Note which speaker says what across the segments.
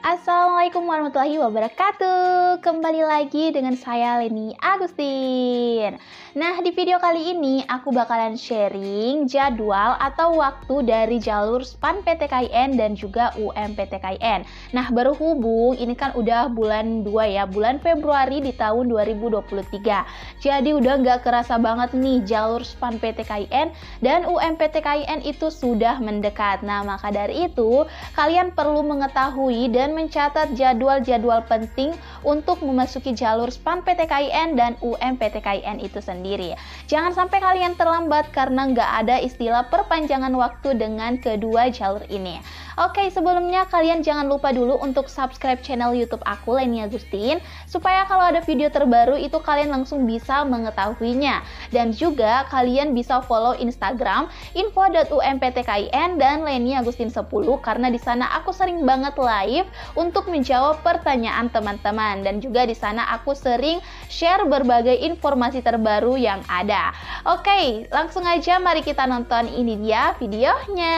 Speaker 1: Assalamualaikum warahmatullahi wabarakatuh. Kembali lagi dengan saya Leni Agustin. Nah, di video kali ini aku bakalan sharing jadwal atau waktu dari jalur SPAN PTKIN dan juga UM-PTKIN. Nah, berhubung ini kan udah bulan 2 ya, bulan Februari di tahun 2023. Jadi udah nggak kerasa banget nih jalur SPAN PTKIN dan UM-PTKIN itu sudah mendekat. Nah, maka dari itu kalian perlu mengetahui dan mencatat jadwal-jadwal penting untuk memasuki jalur SPAN PTKIN dan UM PTKIN itu sendiri. Jangan sampai kalian terlambat karena nggak ada istilah perpanjangan waktu dengan kedua jalur ini. Oke, sebelumnya kalian jangan lupa dulu untuk subscribe channel YouTube aku, Leni Agustin, supaya kalau ada video terbaru itu kalian langsung bisa mengetahuinya. Dan juga kalian bisa follow Instagram info.umptkin dan Leni Agustin 10 karena di sana aku sering banget live untuk menjawab pertanyaan teman-teman, dan juga di sana aku sering share berbagai informasi terbaru yang ada. Oke, langsung aja mari kita nonton ini dia videonya.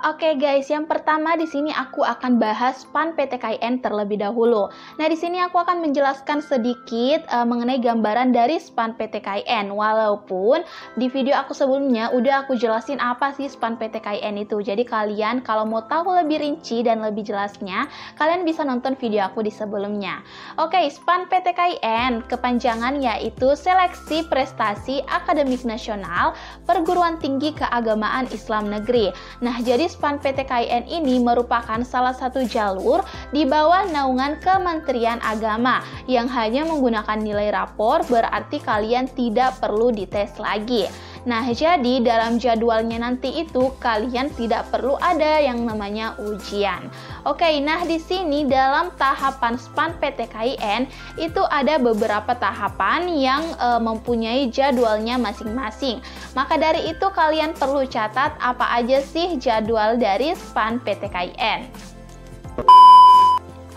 Speaker 1: Oke guys, yang pertama di sini aku akan bahas SPAN PTKIN terlebih dahulu. Nah, di sini aku akan menjelaskan sedikit mengenai gambaran dari SPAN PTKIN. Walaupun di video aku sebelumnya udah aku jelasin apa sih SPAN PTKIN itu. Jadi kalian kalau mau tahu lebih rinci dan lebih jelasnya, kalian bisa nonton video aku di sebelumnya. Oke, SPAN PTKIN kepanjangan yaitu Seleksi Prestasi Akademik Nasional Perguruan Tinggi Keagamaan Islam Negeri. Nah, jadi SPAN PTKIN ini merupakan salah satu jalur di bawah naungan Kementerian Agama yang hanya menggunakan nilai rapor, berarti kalian tidak perlu dites lagi. Nah, jadi dalam jadwalnya nanti itu kalian tidak perlu ada yang namanya ujian. Oke, nah di sini dalam tahapan SPAN PTKIN itu ada beberapa tahapan yang mempunyai jadwalnya masing-masing. Maka dari itu kalian perlu catat apa aja sih jadwal dari SPAN PTKIN.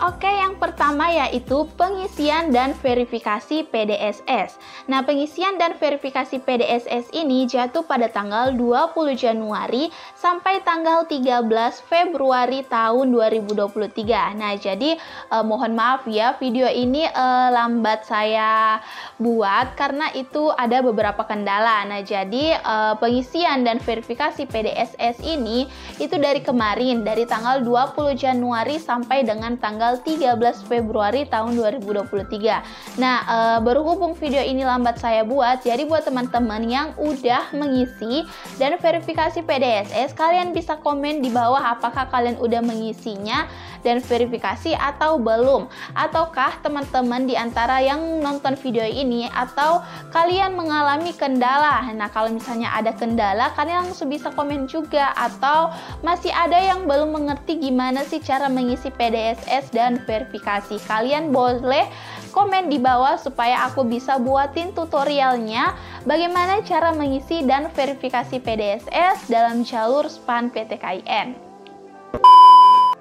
Speaker 1: Oke, yang pertama yaitu pengisian dan verifikasi PDSS. Nah, pengisian dan verifikasi PDSS ini jatuh pada tanggal 20 Januari sampai tanggal 13 Februari tahun 2023. Nah, jadi mohon maaf ya, video ini lambat saya buat karena itu ada beberapa kendala. Nah, jadi pengisian dan verifikasi PDSS ini itu dari kemarin, dari tanggal 20 Januari sampai dengan tanggal 13 Februari tahun 2023. Nah, berhubung video ini lambat saya buat, jadi buat teman-teman yang udah mengisi dan verifikasi PDSS, kalian bisa komen di bawah apakah kalian udah mengisinya dan verifikasi atau belum. Ataukah teman-teman di antara yang nonton video ini atau kalian mengalami kendala. Nah, kalau misalnya ada kendala, kalian langsung bisa komen juga, atau masih ada yang belum mengerti gimana sih cara mengisi PDSS dan verifikasi. Kalian boleh komen di bawah supaya aku bisa buatin tutorialnya bagaimana cara mengisi dan verifikasi PDSS dalam jalur SPAN PTKIN.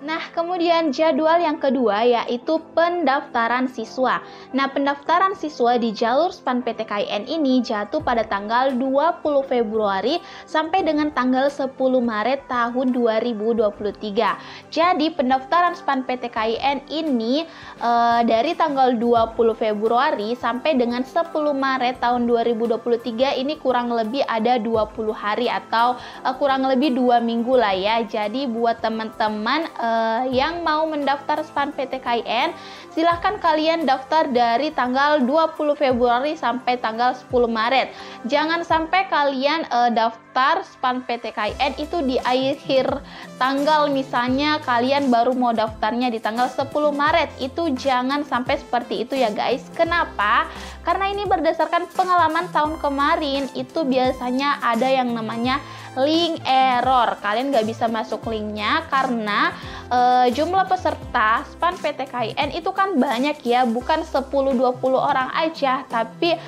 Speaker 1: Nah, kemudian jadwal yang kedua yaitu pendaftaran siswa. Nah, pendaftaran siswa di jalur SPAN PTKIN ini jatuh pada tanggal 20 Februari sampai dengan tanggal 10 Maret tahun 2023. Jadi, pendaftaran SPAN PTKIN ini dari tanggal 20 Februari sampai dengan 10 Maret tahun 2023 ini kurang lebih ada 20 hari atau kurang lebih 2 minggu lah ya. Jadi, buat teman-teman yang mau mendaftar SPAN PTKIN, silahkan kalian daftar dari tanggal 20 Februari sampai tanggal 10 Maret. Jangan sampai kalian daftar SPAN PTKIN itu di akhir tanggal, misalnya kalian baru mau daftarnya di tanggal 10 Maret. Itu jangan sampai seperti itu ya guys. Kenapa? Karena ini berdasarkan pengalaman tahun kemarin, itu biasanya ada yang namanya link error. Kalian nggak bisa masuk linknya karena jumlah peserta SPAN PTKIN itu kan banyak ya, bukan 10-20 orang aja, tapi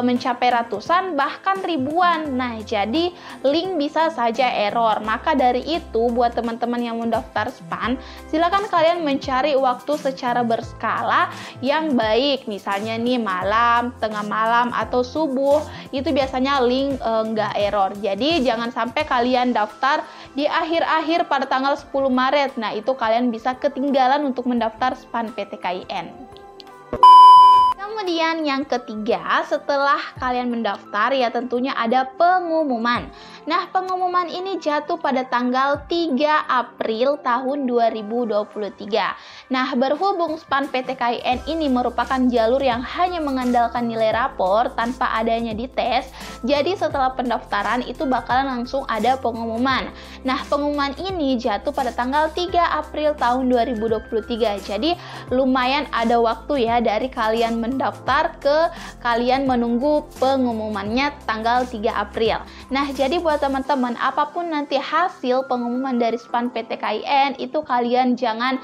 Speaker 1: mencapai ratusan bahkan ribuan. Nah, jadi link bisa saja error. Maka dari itu, buat teman-teman yang mendaftar SPAN, silakan kalian mencari waktu secara berskala yang baik. Misalnya nih malam, tengah malam, atau subuh, itu biasanya link nggak error. Jadi jangan sampai kalian daftar di akhir-akhir pada tanggal 10 Maret. Nah, itu kalian bisa ketinggalan untuk mendaftar SPAN PTKIN. Kemudian yang ketiga, setelah kalian mendaftar ya tentunya ada pengumuman. Nah, pengumuman ini jatuh pada tanggal 3 April tahun 2023. Nah, berhubung SPAN PTKIN ini merupakan jalur yang hanya mengandalkan nilai rapor tanpa adanya dites, jadi setelah pendaftaran itu bakalan langsung ada pengumuman. Nah, pengumuman ini jatuh pada tanggal 3 April tahun 2023. Jadi lumayan ada waktu ya dari kalian mendaftar ke kalian menunggu pengumumannya tanggal 3 April. Nah, jadi buat teman-teman, apapun nanti hasil pengumuman dari SPAN PTKIN itu kalian jangan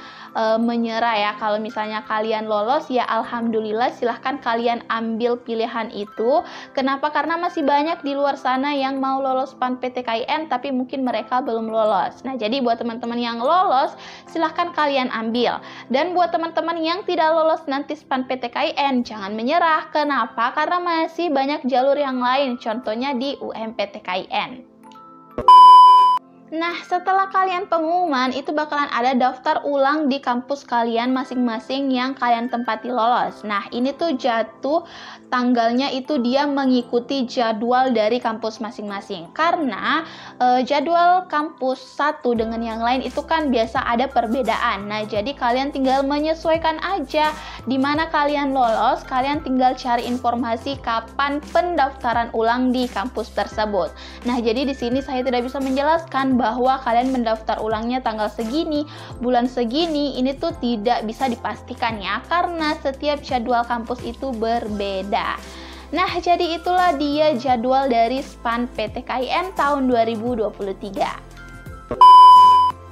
Speaker 1: menyerah ya. Kalau misalnya kalian lolos ya alhamdulillah, silahkan kalian ambil pilihan itu. Kenapa? Karena masih banyak di luar sana yang mau lolos SPAN PTKIN tapi mungkin mereka belum lolos. Nah, jadi buat teman-teman yang lolos silahkan kalian ambil. Dan buat teman-teman yang tidak lolos nanti SPAN PTKIN, jangan menyerah. Kenapa? Karena masih banyak jalur yang lain, contohnya di UMPTKIN. Nah, setelah kalian pengumuman, itu bakalan ada daftar ulang di kampus kalian masing-masing yang kalian tempati lolos. Nah, ini tuh jatuh tanggalnya itu dia mengikuti jadwal dari kampus masing-masing. Karena jadwal kampus satu dengan yang lain itu kan biasa ada perbedaan. Nah, jadi kalian tinggal menyesuaikan aja di mana kalian lolos, kalian tinggal cari informasi kapan pendaftaran ulang di kampus tersebut. Nah, jadi di sini saya tidak bisa menjelaskan bahwa kalian mendaftar ulangnya tanggal segini, bulan segini, ini tuh tidak bisa dipastikan ya, karena setiap jadwal kampus itu berbeda. Nah, jadi itulah dia jadwal dari SPAN PTKIN tahun 2023.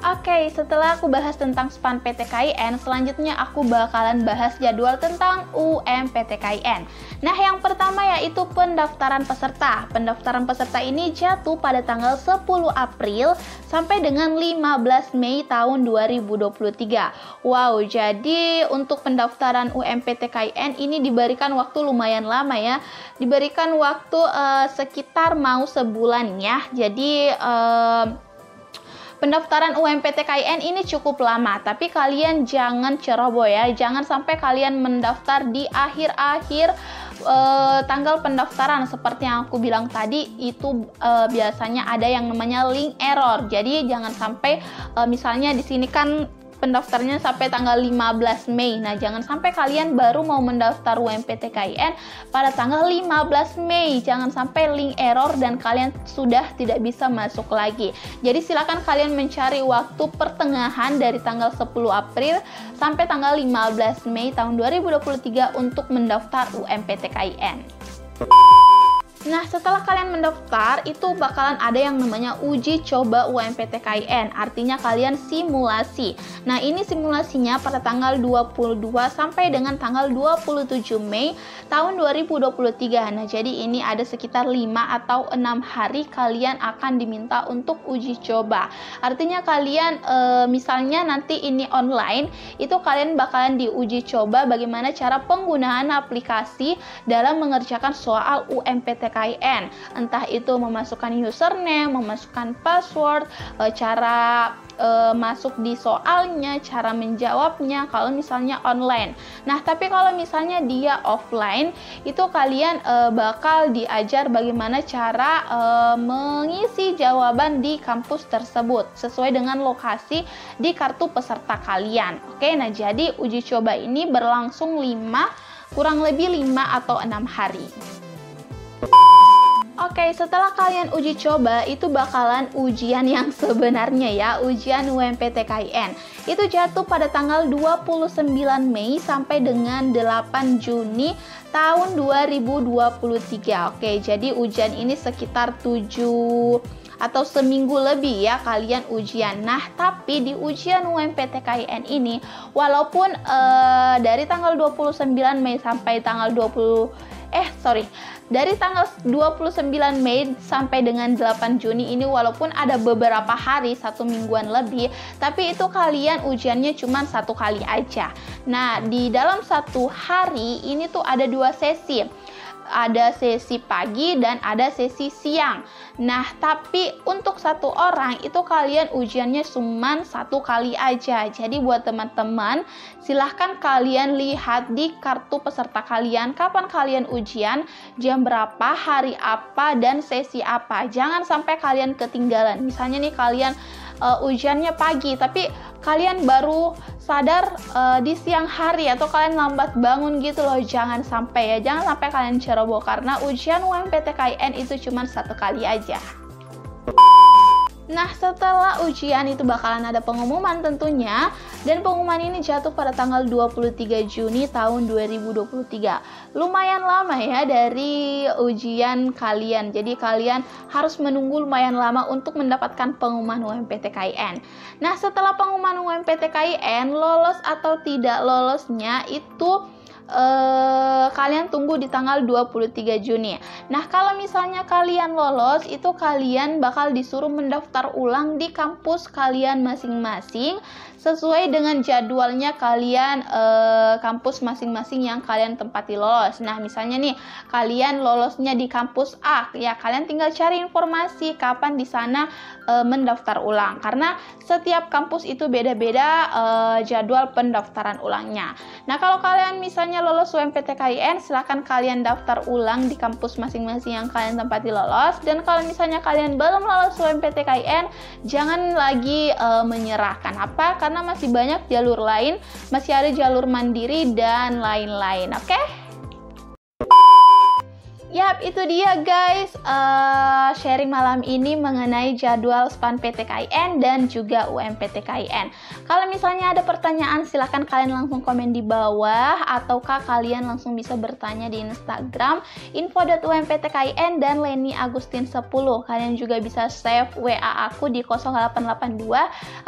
Speaker 1: Oke, setelah aku bahas tentang SPAN PTKIN, selanjutnya aku bakalan bahas jadwal tentang UMPTKIN. Nah, yang pertama yaitu pendaftaran peserta. Pendaftaran peserta ini jatuh pada tanggal 10 April sampai dengan 15 Mei tahun 2023. Wow, jadi untuk pendaftaran UMPTKIN ini diberikan waktu lumayan lama ya. Diberikan waktu sekitar mau sebulan ya. Jadi pendaftaran UMPTKIN ini cukup lama, tapi kalian jangan ceroboh ya, jangan sampai kalian mendaftar di akhir-akhir tanggal pendaftaran. Seperti yang aku bilang tadi, itu biasanya ada yang namanya link error. Jadi jangan sampai misalnya di sini kan pendaftarnya sampai tanggal 15 Mei. Nah, jangan sampai kalian baru mau mendaftar UMPTKIN pada tanggal 15 Mei. Jangan sampai link error dan kalian sudah tidak bisa masuk lagi. Jadi silakan kalian mencari waktu pertengahan dari tanggal 10 April sampai tanggal 15 Mei tahun 2023 untuk mendaftar UMPTKIN. Nah, setelah kalian mendaftar, itu bakalan ada yang namanya uji coba UMPTKIN, artinya kalian simulasi. Nah, ini simulasinya pada tanggal 22 sampai dengan tanggal 27 Mei tahun 2023. Nah, jadi ini ada sekitar 5 atau 6 hari kalian akan diminta untuk uji coba. Artinya kalian, misalnya nanti ini online, itu kalian bakalan diuji coba bagaimana cara penggunaan aplikasi dalam mengerjakan soal UMPTKIN. Entah itu memasukkan username, memasukkan password, cara masuk di soalnya, cara menjawabnya kalau misalnya online. Nah, tapi kalau misalnya dia offline, itu kalian bakal diajar bagaimana cara mengisi jawaban di kampus tersebut sesuai dengan lokasi di kartu peserta kalian. Oke, nah jadi uji coba ini berlangsung kurang lebih 5 atau 6 hari. Oke, setelah kalian uji coba, itu bakalan ujian yang sebenarnya ya, ujian UMPTKIN. Itu jatuh pada tanggal 29 Mei sampai dengan 8 Juni tahun 2023. Oke, jadi ujian ini sekitar 7 atau seminggu lebih ya kalian ujian. Nah, tapi di ujian UMPTKIN ini walaupun dari tanggal 29 Mei sampai tanggal dari tanggal 29 Mei sampai dengan 8 Juni ini walaupun ada beberapa hari, 1 mingguan lebih, tapi itu kalian ujiannya cuma 1 kali aja. Nah, di dalam 1 hari ini tuh ada 2 sesi. Ada sesi pagi dan ada sesi siang. Nah, tapi untuk 1 orang itu kalian ujiannya cuma 1 kali aja. Jadi buat teman-teman, silahkan kalian lihat di kartu peserta kalian kapan kalian ujian, jam berapa, hari apa, dan sesi apa. Jangan sampai kalian ketinggalan. Misalnya nih kalian ujiannya pagi, tapi kalian baru sadar di siang hari atau kalian lambat bangun gitu loh. Jangan sampai ya, jangan sampai kalian ceroboh karena ujian UMPTKIN itu cuma 1 kali aja. Nah, setelah ujian itu bakalan ada pengumuman tentunya, dan pengumuman ini jatuh pada tanggal 23 Juni tahun 2023. Lumayan lama ya dari ujian kalian, jadi kalian harus menunggu lumayan lama untuk mendapatkan pengumuman UMPTKIN. Nah, setelah pengumuman UMPTKIN, lolos atau tidak lolosnya itu kalian tunggu di tanggal 23 Juni. Nah, kalau misalnya kalian lolos, itu kalian bakal disuruh mendaftar ulang di kampus kalian masing-masing sesuai dengan jadwalnya kalian kampus masing-masing yang kalian tempati lolos. Nah, misalnya nih kalian lolosnya di kampus A, ya kalian tinggal cari informasi kapan di sana mendaftar ulang karena setiap kampus itu beda-beda jadwal pendaftaran ulangnya. Nah, kalau kalian misalnya lolos UMPTKIN, silahkan kalian daftar ulang di kampus masing-masing yang kalian tempati lolos. Dan kalau misalnya kalian belum lolos UMPTKIN, jangan lagi menyerah. Kenapa? Karena masih banyak jalur lain, masih ada jalur mandiri dan lain-lain. Oke? Yap, itu dia guys sharing malam ini mengenai jadwal SPAN PTKIN dan juga UMPTKIN. Kalau misalnya ada pertanyaan, silahkan kalian langsung komen di bawah, ataukah kalian langsung bisa bertanya di Instagram info.umptkin dan Leni Agustin 10. Kalian juga bisa save WA aku di 0882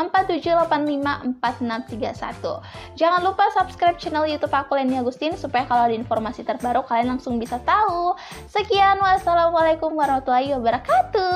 Speaker 1: 4785 4631. Jangan lupa subscribe channel YouTube aku Leni Agustin supaya kalau ada informasi terbaru kalian langsung bisa tahu. Sekian, wassalamualaikum warahmatullahi wabarakatuh.